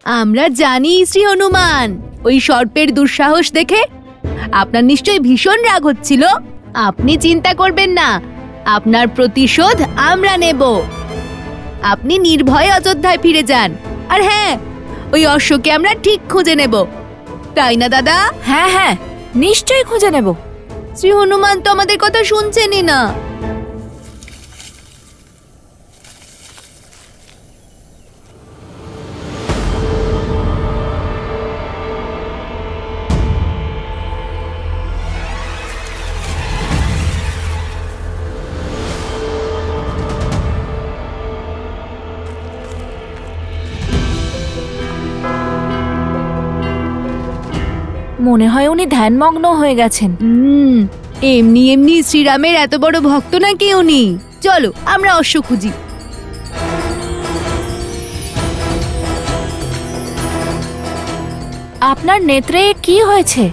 আমরা জানি শ্রী হনুমান, ওই সর্পের দুঃসাহস দেখে আপনার নিশ্চয়ই ভীষণ রাগ হচ্ছিল। আপনি চিন্তা করবেন না, আপনার প্রতিশোধ আমরা নেব। আপনি নির্ভয়ে অযোধ্যায় ফিরে যান। আর হ্যাঁ, ওই অশ্বকে আমরা ঠিক খুঁজে নেব, তাই না দাদা? হ্যাঁ হ্যাঁ, নিশ্চয়ই খুঁজে নেব। শ্রী হনুমান তো আমাদের কথা শুনছেনই না। মনে হয় উনি ধ্যানমগ্ন হয়ে গেছেন। এমনি এমনি শ্রীরামের এত বড় ভক্ত নাকি উনি? চলো আমরা অশ্ব খুঁজি। আপনার নেত্রে কি হয়েছে?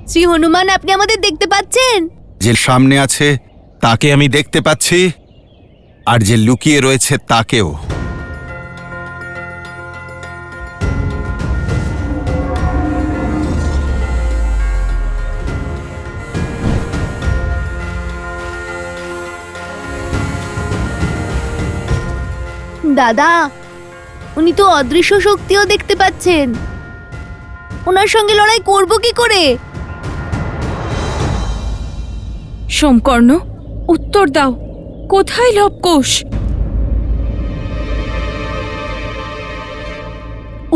শ্রী হনুমান, আপনি আমাদের দেখতে পাচ্ছেন? যে সামনে আছে তাকে আমি দেখতে পাচ্ছি, আর যে লুকিয়ে রয়েছে তাকেও। দাদা, উনি তো অদৃশ্য শক্তিও দেখতে পাচ্ছেন। ওনার সঙ্গে লড়াই করব কি করে? সোমকর্ণ, উত্তর দাও, কোথায় লবকুশ?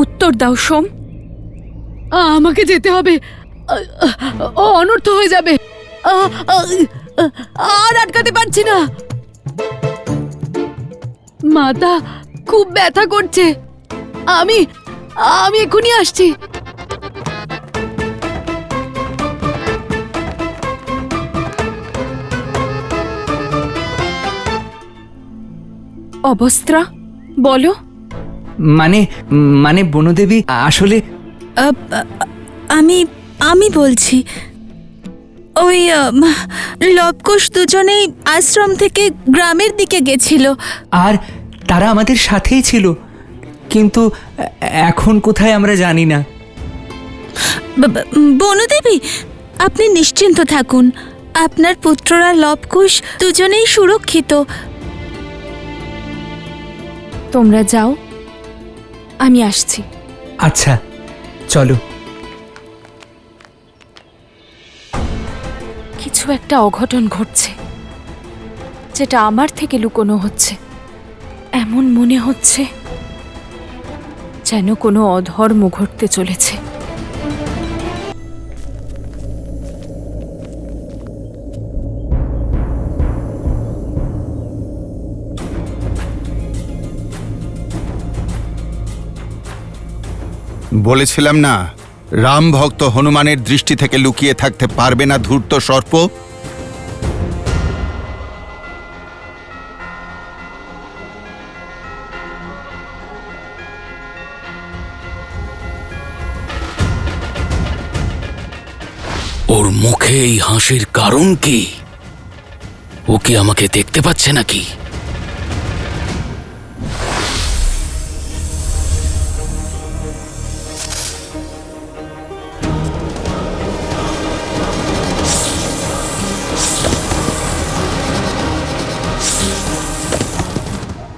উত্তর দাও সোম। আমাকে যেতে হবে, ও অনর্থ হয়ে যাবে। আর আটকাতে পারছি না। মাথা খুব ব্যথা করছে। আমি এক্ষুনি আসছি। অবস্ত্রা, বলো। মানে বনদেবী, আসলে আমি বলছি, ওই লবকুশ দুজনেই আশ্রম থেকে গ্রামের দিকে গেছিল। আর তারা আমাদের সাথেই ছিল, কিন্তু এখন কোথায় আমরা জানি না। বনদেবী, আপনি নিশ্চিন্ত থাকুন, আপনার পুত্ররা লবকুশ দুজনেই সুরক্ষিত। তোমরা যাও, আমি আসছি। আচ্ছা, চলো। কিছু একটা অঘটন ঘটছে, যেটা আমার থেকে লুকোনো হচ্ছে। এমন মনে হচ্ছে যেন কোনো অধর্ম ঘটতে চলেছে। বলেছিলাম না, রাম ভক্ত হনুমানের দৃষ্টি থেকে লুকিয়ে থাকতে পারবে না ধূর্ত সর্প। ওর মুখে এই হাসির কারণ কি? ও কি আমাকে দেখতে পাচ্ছে নাকি?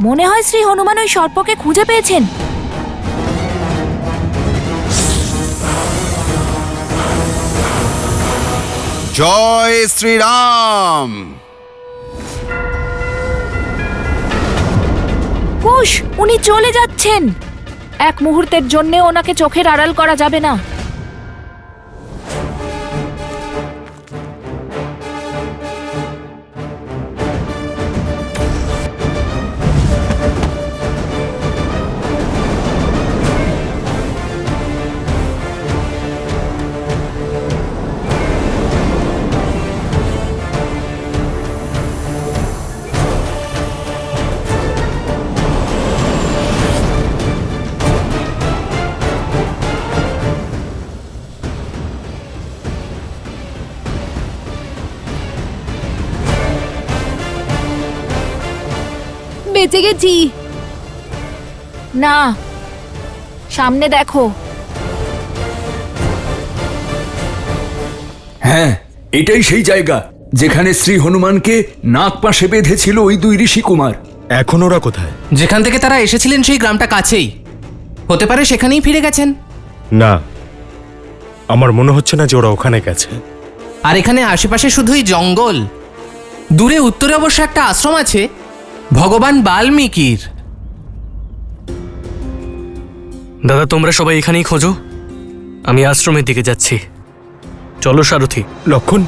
মনে হয় শ্রী হনুমান ওই সর্পকে খুঁজে পেয়েছেন। জয় শ্রীরাম। কুশ, উনি চলে যাচ্ছেন। এক মুহূর্তের জন্য ওনাকে চোখের আড়াল করা যাবে না। বেঁচে গেছি। না, সামনে দেখো। হ্যাঁ, এটাই সেই জায়গা যেখানে শ্রী হনুমানকে নাগ পাশে বেঁধেছিল ওই দুই ঋষিকুমার। এখন ওরা কোথায়? যেখান থেকে তারা এসেছিলেন সেই গ্রামটা কাছেই, হতে পারে সেখানেই ফিরে গেছেন। না, আমার মনে হচ্ছে না যে ওরা ওখানে গেছে। আর এখানে আশেপাশে শুধুই জঙ্গল। দূরে উত্তরে অবশ্য একটা আশ্রম আছে ভগবান বাল্মীকির। দাদা, তোমরা সবাই এখানেই খোঁজো, আমি আশ্রমের দিকে যাচ্ছি। চলো সারথি। লক্ষণ,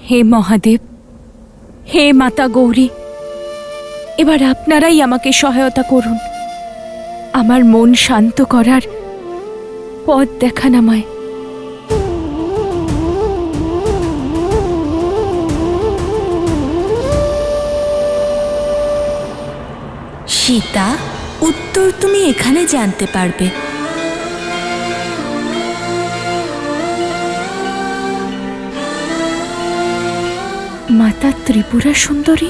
হে মহাদেব, হে মাতা গৌরী, এবার আপনারাই আমাকে সহায়তা করুন। আমার মন শান্ত করার পথ দেখান আমায়। সীতা, উত্তর তুমি এখানে জানতে পারবে। মাতা ত্রিপুরা সুন্দরী?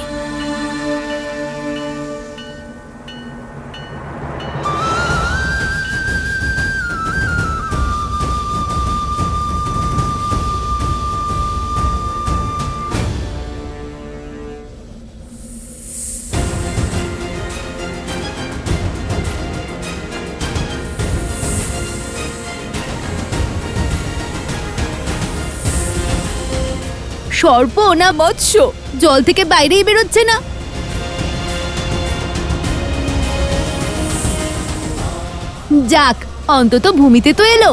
সর্প না মৎস্য জল থেকে বাইরেই বেরোচ্ছে না। যাক, অন্তত ভূমিতে তো এলো।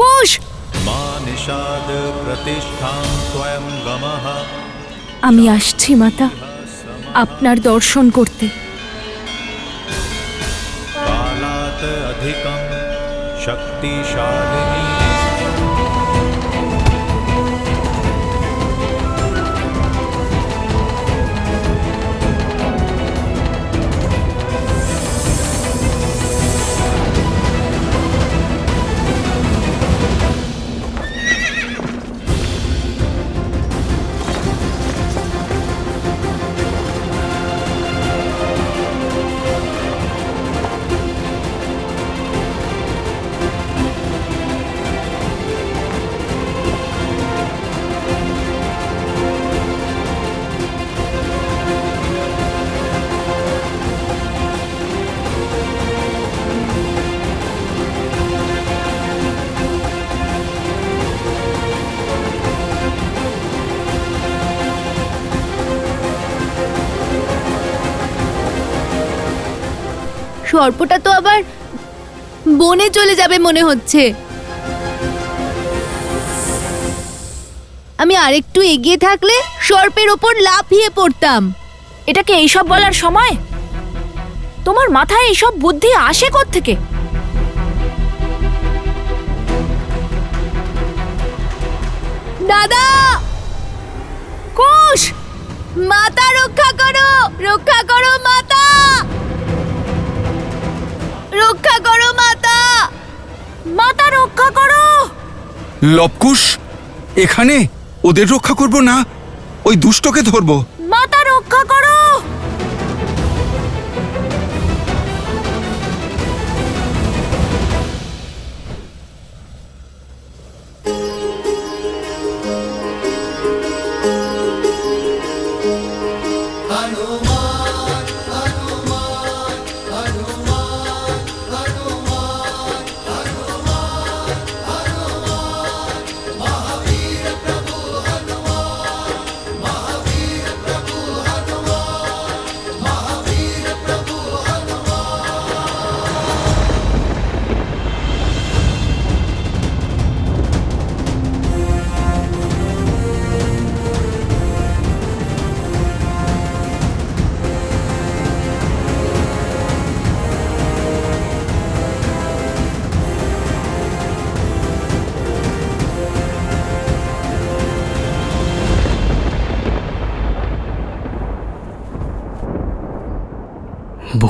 কোষ, আমি আসছি মাতা, আপনার দর্শন করতে। সর্পটা তো আবার বনে চলে যাবে মনে হচ্ছে। আমি আরেকটু এগিয়ে থাকলে সর্পের ওপর লাফিয়ে পড়তাম। এটাকে এইসব বলার সময়? তোমার মাথায় এইসব বুদ্ধি আসে কোত্থেকে? দাদা, কোষ, মাতা রক্ষা করো, রক্ষা করো মাতা, রক্ষা করো মাতা, মাতা রক্ষা করো। লবকুশ, এখানে ওদের রক্ষা করব না, ওই দুষ্টকে ধরবো। মাতা রক্ষা করো।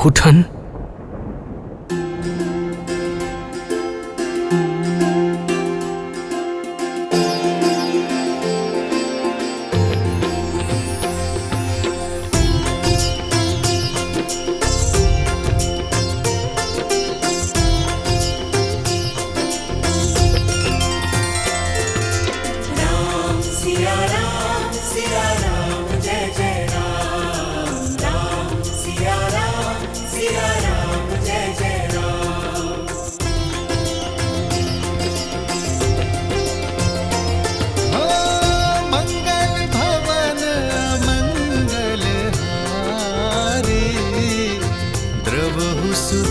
উঠান।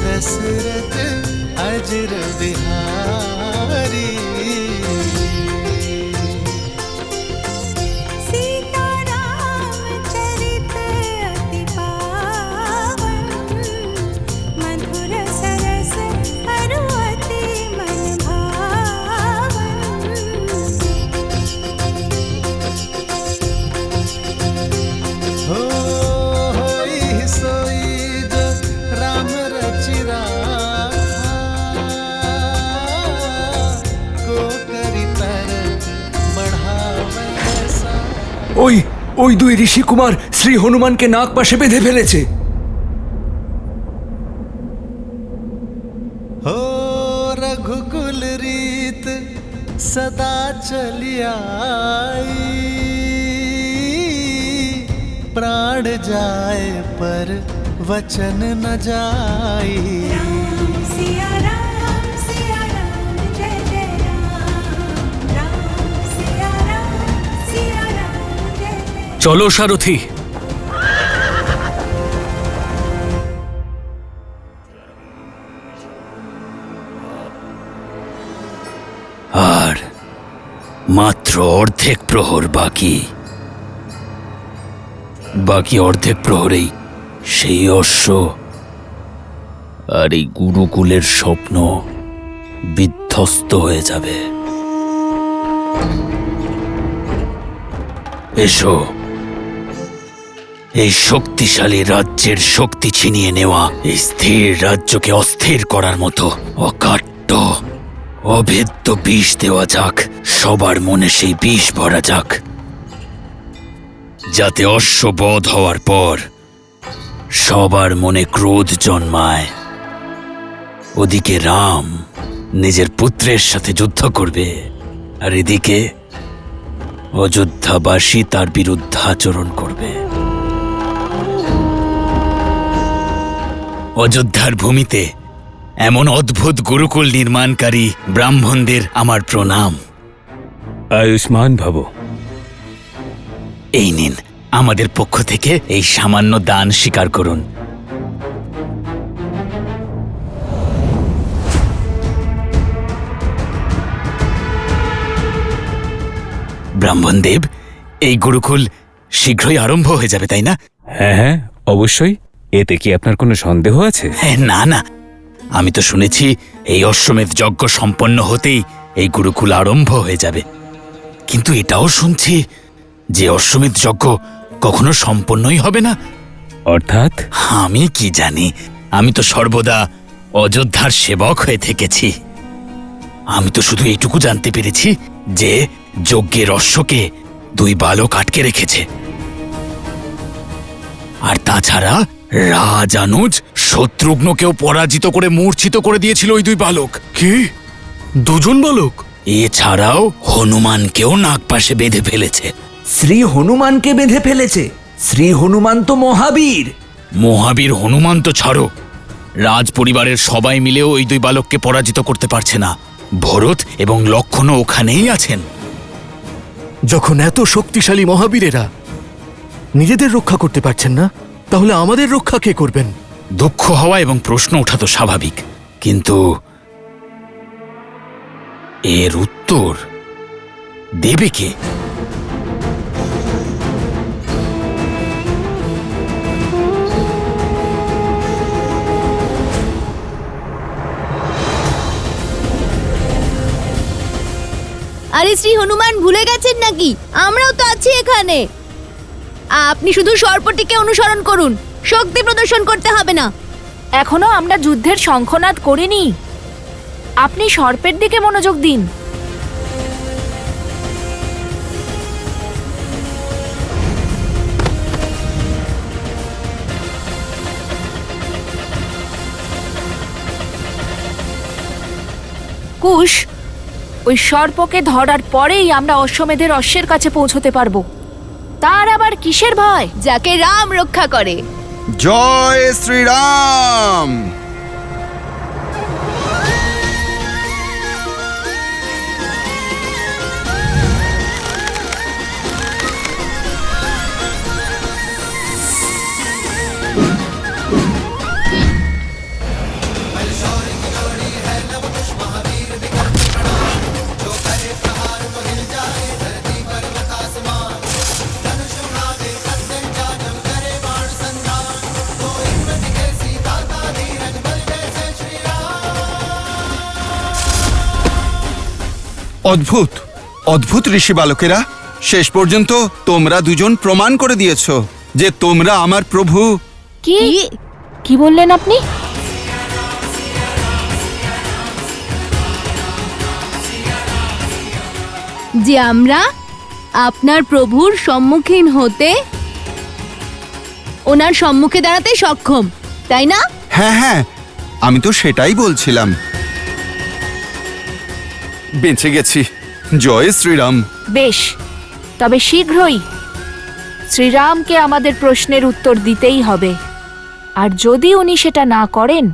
दशरथ अजर बिहारी सीताराम चरित अति पावन मधुर सरस अरु अति मन भावन हो होई सोई जो राम रचिरा को करी तर बढ़ावसा ওই ওই দুই ঋষি কুমার শ্রী হনুমানকে নাগ পাশে বেঁধে ফেলেছে। हो रघुकुल रीत सदा चली आई प्राण जाए पर वचन न जाई सिया राम जय जय राम सिया राम जय जय। চলো সারথি। আর মাত্র অর্ধেক প্রহর বাকি। বাকি অর্ধেক প্রহরেই সেই অশ্ব আর এই গুরুকুলের স্বপ্ন বিধ্বস্ত হয়ে যাবে। এসো, এই শক্তিশালী রাজ্যের শক্তি ছিনিয়ে নেওয়া, এই স্থির রাজ্যকে অস্থির করার মতো অকাট্য অভেদ্য বিষ দেওয়া যাক। সবার মনে সেই বিষ ভরা যাক, যাতে অশ্ববধ হওয়ার পর সবার মনে ক্রোধ জন্মায়। ওদিকে রাম নিজের পুত্রের সাথে যুদ্ধ করবে, আর এদিকে অযোধ্যাবাসী তার বিরুদ্ধে আচরণ করবে। অযোধ্যার ভূমিতে এমন অদ্ভুত গুরুকুল নির্মাণকারী ব্রাহ্মণদের আমার প্রণাম। আয়ুষ্মান ভব। এই নিন, আমাদের পক্ষ থেকে এই সামান্য দান স্বীকার করুন। ব্রাহ্মণদেব, এই গুরুকুল শীঘ্রই আরম্ভ হয়ে যাবে, তাই না? হ্যাঁ হ্যাঁ, অবশ্যই। এতে কি আপনার কোনো সন্দেহ আছে? না না, আমি তো শুনেছি এই অশ্বমেধ যজ্ঞ সম্পন্ন হতেই এই গুরুকুল আরম্ভ হয়ে যাবে, কিন্তু এটাও শুনছি যে অশ্বমেধ যজ্ঞ কখনো সম্পন্নই হবে না। অর্থাৎ? আমি কি জানি, আমি তো সর্বদা অযোধ্যার সেবক হয়ে থেকেছি। আমি তো শুধু এইটুকু জানতে পেরেছি যে যজ্ঞের অশ্বকে দুই বালক আটকে রেখেছে, আর তাছাড়া রাজানুজ শত্রুঘ্নকেও পরাজিত করে মূর্ছিত করে দিয়েছিল ওই দুই বালক। কি? দুজন বালক? এছাড়াও হনুমানকেও নাগপাশে বেঁধে ফেলেছে। শ্রী হনুমানকে বেঁধে ফেলেছে? শ্রী হনুমান তো মহাবীর। মহাবীর হনুমান তো ছাড়ো, রাজ পরিবারের সবাই মিলেও ওই দুই বালককে পরাজিত করতে পারছে না। ভরত এবং লক্ষ্মণও ওখানেই আছেন। যখন এত শক্তিশালী মহাবীরেরা নিজেদের রক্ষা করতে পারছেন না, তাহলে আমাদের রক্ষা কে করবেন? দুঃখ হওয়া এবং প্রশ্ন ওঠা তো স্বাভাবিক, কিন্তু এর উত্তর দেবে কে? আরে শ্রী হনুমান, ভুলে গেছেন নাকি? আমরাও তো আছি এখানে। আপনি শুধু সর্পটিকে অনুসরণ করুন, শক্তি প্রদর্শন করতে হবে না। এখনো আমরা যুদ্ধের শঙ্খনাদ করিনি। আপনি সর্পের দিকে মনোযোগ দিন। কুশ, ওই সর্পকে ধরার পরেই আমরা অশ্বমেধের অশ্বের কাছে পৌঁছতে পারবো। তার আবার কিসের ভয়? যাকে রাম রক্ষা করে। জয় শ্রীরাম। অদ্ভুত অদ্ভুত ঋষি বালকেরা, শেষ পর্যন্ত তোমরা দুজন প্রমাণ করে দিয়েছো যে তোমরা আমার প্রভু। কি কি বললেন আপনি? যে আমরা আপনার প্রভুর সম্মুখীন হতে, ওনার সম্মুখে দাঁড়াতে সক্ষম, তাই না? হ্যাঁ হ্যাঁ, আমি তো সেটাই বলছিলাম। বেঁচে গেছি। জয় শ্রীরাম। বেশ, তবে শীঘ্রই শ্রীরামকে আমাদের প্রশ্নের উত্তর দিতেই হবে। আর যদি উনি সেটা না করেন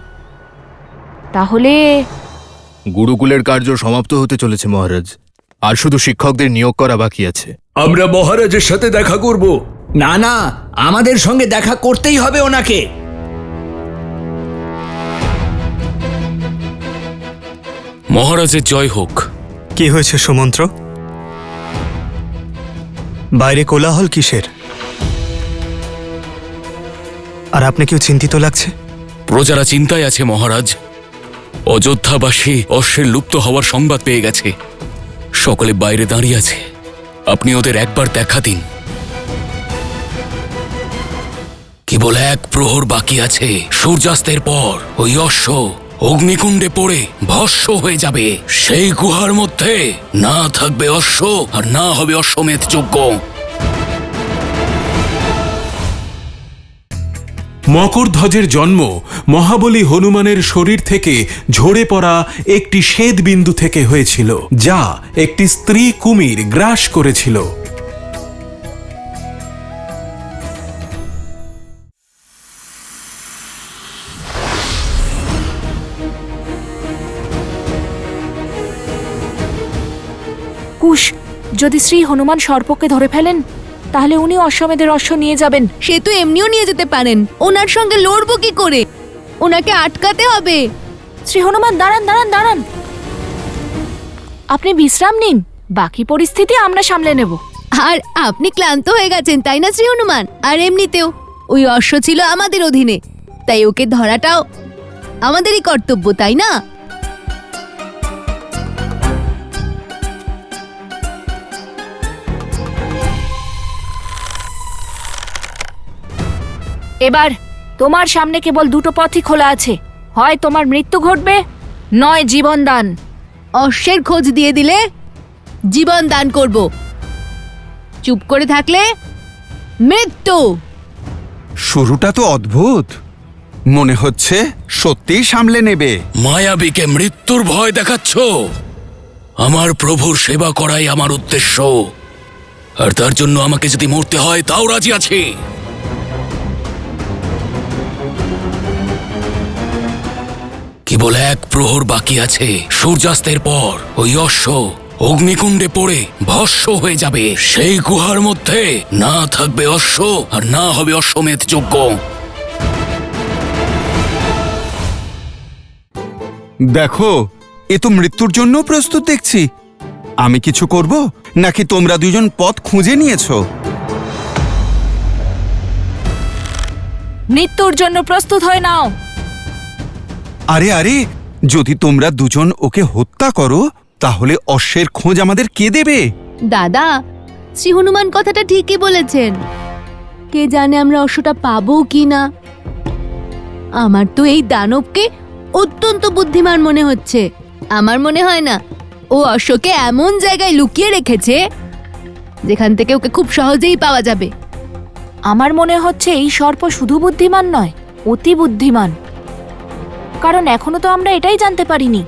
তাহলে গুরুকুলের কার্য সমাপ্ত হতে চলেছে মহারাজ, আর শুধু শিক্ষকদের নিয়োগ করা বাকি আছে। আমরা মহারাজের সাথে দেখা করব। না না, আমাদের সঙ্গে দেখা করতেই হবে ওনাকে। মহারাজের জয় হোক। কি হয়েছে সুমন্ত্র? বাইরে কোলাহল কিসের? আর আপনাকেও চিন্তিত লাগছে? প্রজারা চিন্তায় আছে মহারাজ। অযোধ্যাবাসী অশ্বের লুপ্ত হওয়ার সংবাদ পেয়ে গেছে। সকলে বাইরে দাঁড়িয়ে আছে। আপনি ওদের একবার দেখা দিন। কেবল এক প্রহর বাকি আছে। সূর্যাস্তের পর ওই অশ্ব অগ্নিকুণ্ডে পড়ে ভস্ম হয়ে যাবে। সেই গুহার মধ্যে না থাকবে অশ্ব, আর না হবে অশ্বমেধ যজ্ঞ। মকরধ্বজের জন্ম মহাবলী হনুমানের শরীর থেকে ঝরে পড়া একটি শ্বেত বিন্দু থেকে হয়েছিল, যা একটি স্ত্রী কুমির গ্রাস করেছিল। কুশ, যদি শ্রী হনুমান সর্পকে ধরে ফেলেন তাহলে উনি অশ্বমেধের অশ্ব নিয়ে যাবেন। সে তো এমনিও নিয়ে যেতে পারেন। ওনার সঙ্গে লড়বো কি করে? ওনাকে আটকাতে হবে। শ্রী হনুমান, দাঁড়ান দাঁড়ান দাঁড়ান, আপনি বিশ্রাম নিন, বাকি পরিস্থিতি আমরা সামলে নেব। আর আপনি ক্লান্ত হয়ে গেছেন, তাই না শ্রী হনুমান? আর এমনিতেও ওই অশ্ব ছিল আমাদের অধীনে, তাই ওকে ধরাটাও আমাদেরই কর্তব্য, তাই না? এবার তোমার সামনে কেবল দুটো পথই খোলা আছে, হয় তোমার মৃত্যু ঘটবে, নয় জীবন দান। অশ্বের খোঁজ দিয়ে দিলে জীবন দান করব, চুপ করে থাকলে মৃত্যু। শুরুটা তো অদ্ভুত, মনে হচ্ছে সত্যিই সামলে নেবে। মায়াবীকে মৃত্যুর ভয় দেখাচ্ছ? আমার প্রভুর সেবা করাই আমার উদ্দেশ্য, আর তার জন্য আমাকে যদি মরতে হয় তাও রাজি আছি। কেবল এক প্রহর বাকি আছে। সূর্যাস্তের পর ওই অশ্ব অগ্নিকুণ্ডে পড়ে ভস্ম হয়ে যাবে। সেই গুহার মধ্যে না থাকবে অশ্ব, আর না হবে অশ্বমেধ যজ্ঞ। দেখো, এ তো মৃত্যুর জন্য প্রস্তুত দেখছি। আমি কিছু করব নাকি তোমরা দুজন পথ খুঁজে নিয়েছো? মৃত্যুর জন্য প্রস্তুত হয়ে নাও। আরে আরে, যদি তোমরা দুজন ওকে হত্যা করো তাহলে অশ্বের খোঁজ আমাদের কে দেবে? দাদা, শ্রী হনুমান কথাটা ঠিকই বলেছেন। কে জানে আমরা অশ্বটা পাবো কি না। আমার তো এই দানবকে অত্যন্ত বুদ্ধিমান মনে হচ্ছে। আমার মনে হয় না ও অশ্বকে এমন জায়গায় লুকিয়ে রেখেছে যেখান থেকে ওকে খুব সহজেই পাওয়া যাবে। আমার মনে হচ্ছে এই সর্প শুধু বুদ্ধিমান নয়, অতি বুদ্ধিমান। কারণ এখনো তো আমরা এটাই জানতে পারিনি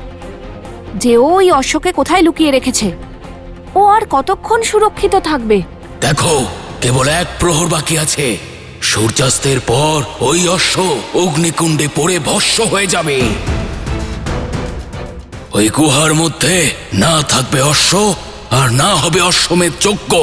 যে ও ওই অশ্বকে কোথায় লুকিয়ে রেখেছে। ও আর কতক্ষণ সুরক্ষিত থাকবে? দেখো, কেবল এক প্রহর বাকি আছে। সূর্যাস্তের পর ওই অশ্ব অগ্নিকুণ্ডে পড়ে ভস্ম হয়ে যাবে। ওই গুহার মধ্যে না থাকবে অশ্ব আর না হবে অশ্বমেধ যজ্ঞ।